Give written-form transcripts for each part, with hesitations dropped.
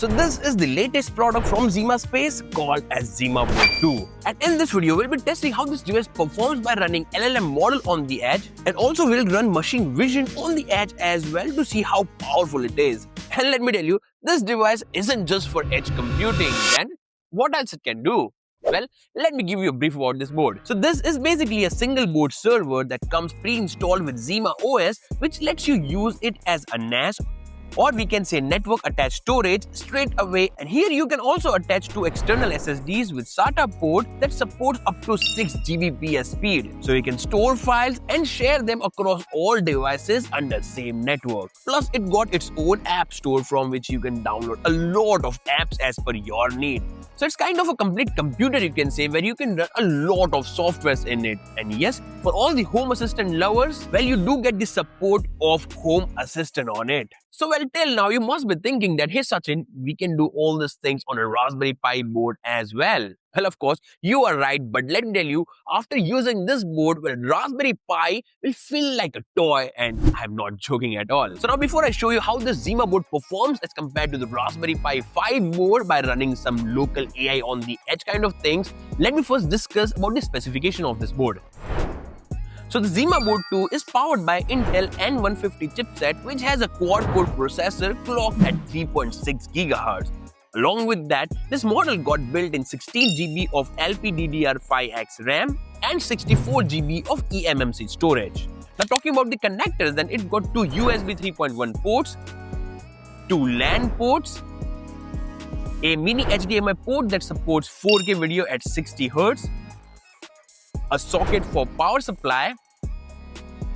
So this is the latest product from ZimaSpace called as ZimaBoard 2. And in this video, we'll be testing how this device performs by running LLM model on the edge, and also we'll run machine vision on the edge as well to see how powerful it is. And let me tell you, this device isn't just for edge computing. Then what else it can do? Well, let me give you a brief about this board. So this is basically a single board server that comes pre-installed with ZimaOS, which lets you use it as a NAS, or we can say network attached storage, straight away. And here you can also attach two external SSDs with SATA port that supports up to 6 Gbps speed. So you can store files and share them across all devices under same network. Plus it got its own app store from which you can download a lot of apps as per your need. So it's kind of a complete computer, you can say, where you can run a lot of softwares in it. And yes, for all the Home Assistant lovers, well, you do get the support of Home Assistant on it. So well, till now you must be thinking that, hey Sachin, we can do all these things on a Raspberry Pi board as well. Well, of course, you are right, but let me tell you, after using this board, well, Raspberry Pi will feel like a toy, and I'm not joking at all. So now before I show you how this ZimaBoard performs as compared to the Raspberry Pi 5 board by running some local AI on the edge kind of things, let me first discuss about the specification of this board. So the ZimaBoard 2 is powered by Intel N150 chipset, which has a quad-core processor clocked at 3.6 GHz. Along with that, this model got built in 16 GB of LPDDR5X RAM and 64 GB of eMMC storage. Now talking about the connectors, then it got two USB 3.1 ports, two LAN ports, a mini HDMI port that supports 4K video at 60 Hz, a socket for power supply,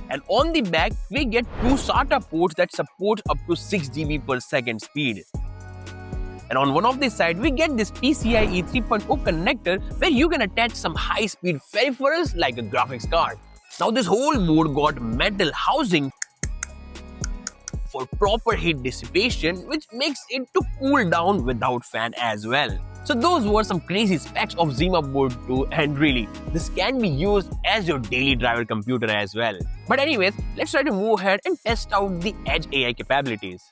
and on the back we get two SATA ports that support up to 6 GB per second speed. And on one of the side we get this PCIe 3.0 connector where you can attach some high-speed peripherals like a graphics card. Now this whole board got metal housing for proper heat dissipation, which makes it to cool down without fan as well. So those were some crazy specs of ZimaBoard 2, and really, this can be used as your daily driver computer as well. But anyways, let's try to move ahead and test out the Edge AI capabilities.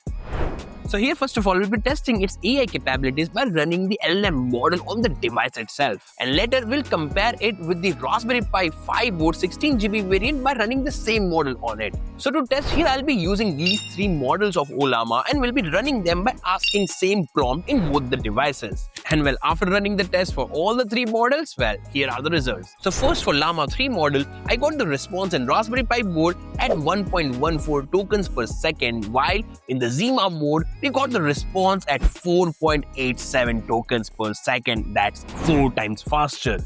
So here first of all, we'll be testing its AI capabilities by running the LLM model on the device itself. And later we'll compare it with the Raspberry Pi 5 board 16 GB variant by running the same model on it. So to test here, I'll be using these three models of Ollama and we'll be running them by asking same prompt in both the devices. And well, after running the test for all the three models, well, here are the results. So first for Llama 3 model, I got the response in Raspberry Pi board at 1.14 tokens per second, while in the Zima board, we got the response at 4.87 tokens per second. That's 4 times faster.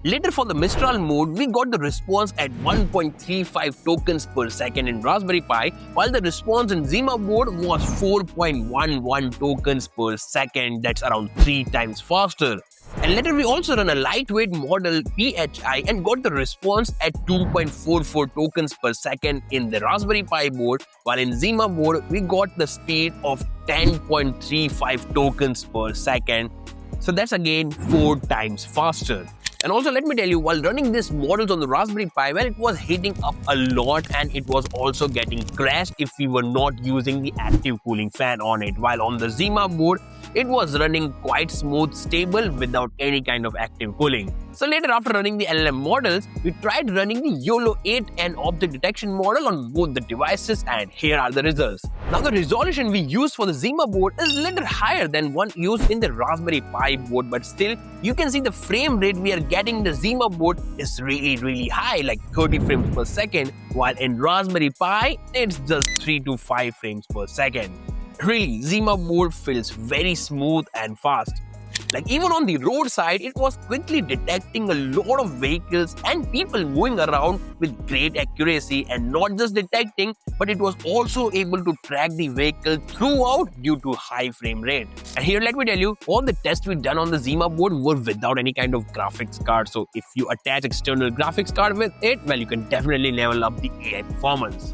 Later for the Mistral mode, we got the response at 1.35 tokens per second in Raspberry Pi, while the response in Zima board was 4.11 tokens per second. That's around 3 times faster. And later we also run a lightweight model PHI and got the response at 2.44 tokens per second in the Raspberry Pi board, while in Zima board we got the speed of 10.35 tokens per second. So that's again 4 times faster. And also let me tell you, while running these models on the Raspberry Pi, well, it was heating up a lot and it was also getting crashed if we were not using the active cooling fan on it. While on the Zima board, it was running quite smooth, stable without any kind of active cooling. So later after running the LLM models, we tried running the YOLO 8 and object detection model on both the devices, and here are the results. Now the resolution we used for the Zima board is a little higher than one used in the Raspberry Pi board, but still you can see the frame rate we are getting in the Zima board is really high, like 30 frames per second, while in Raspberry Pi it's just 3 to 5 frames per second. Really, Zima board feels very smooth and fast. Like even on the roadside, it was quickly detecting a lot of vehicles and people moving around with great accuracy, and not just detecting, but it was also able to track the vehicle throughout due to high frame rate. And here let me tell you, all the tests we done on the Zima board were without any kind of graphics card. So if you attach external graphics card with it, well, you can definitely level up the AI performance.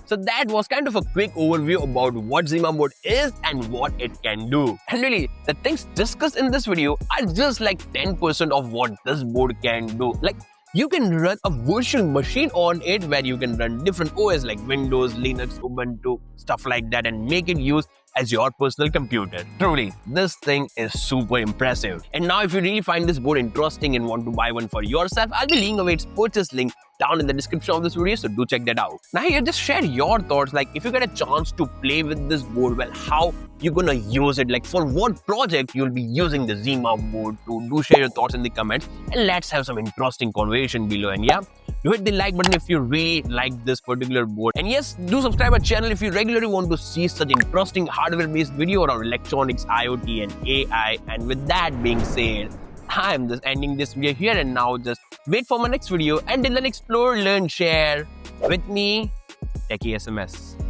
So that was kind of a quick overview about what ZimaBoard is and what it can do. And really, the things discussed in this video are just like 10% of what this board can do. Like, you can run a virtual machine on it where you can run different OS like Windows, Linux, Ubuntu, stuff like that, and make it use as your personal computer. Truly, this thing is super impressive. And now if you really find this board interesting and want to buy one for yourself, I'll be leaving away its purchase link down in the description of this video, so do check that out. Now here, just share your thoughts, like if you get a chance to play with this board, well, how you're gonna use it, like for what project you'll be using the ZimaBoard to. Do share your thoughts in the comments, and let's have some interesting conversation below. And yeah, do hit the like button if you really like this particular board. And yes, do subscribe our channel if you regularly want to see such interesting hardware-based video around electronics, IoT and AI. And with that being said, I'm just ending this video here, and now just wait for my next video. Until then, explore, learn, share with me, techiesms.